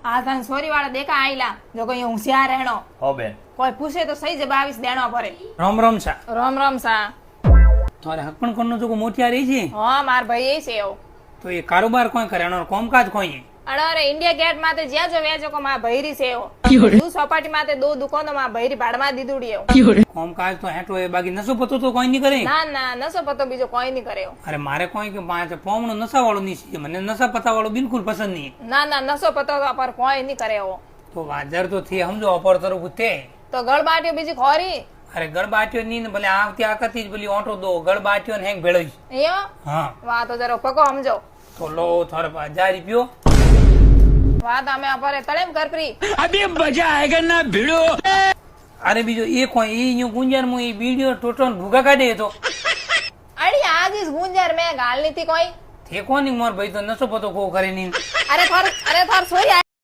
આ તને સોરી વાળા દેખા આઈલા જો કોઈ હોશિયાર રહેણો હો બેન કોઈ પૂછે તો સહી જવાબ આવીશ દેણો પડે રામ રામ સા રામ રામ સા તારે હકપણ કોનો જો મોટિયા રહી છે હા માર ભાઈ એ છે એવો તો એ કારોબાર કોઈ કરે એનો કામકાજ કોઈ અરે ઇન્ડિયા ગેટ માતે જ્યાં જો વેચો કો માં ભૈરી છે એવો દુ સોપાટી માતે દો દુકાનો માં ભૈરી ભાડમાં દીધુડી એવો કામકાજ તો હેઠો એ બાકી નસો પતો તો કોઈ નહીં કરે ના ના નસો પતો બીજો કોઈ નહીં કરે એવો અરે મારે કોઈ કે પાંચ પોમણો નશા વાળો નહીં છે મને નશા પતા વાળો બિલકુલ પસંદ નહીં ના ના નસો પતો તો પર કોઈ નહીં કરે એવો તો વાજર તો થી સમજો અપર તરફ તે તો ગળબાટીઓ બીજી ખોરી અરે ગળબાટીઓ ની ને ભલે આવતી આકતી જ ભલી ઓટો દો ગળબાટીઓ ને હેંગ ભેળો એયો હા વાહ તો જરો પકો સમજો તો લો થોડે 1000 રૂપિયો વાત અમે અપરે તળેમ કરપરી अभी मजा आएगा ना भिड़ो। અરે બીજો એ કોઈ એ યું ગુંજાર મુ એ વિડિયો ટોટો ભૂગા કાઢે તો અડી આગીસ ગુંજર મે ગાલ નીથી કોઈ તે કોની મોર ભાઈ તો નસો પતો કો કરે નહીં અરે થોર સોરી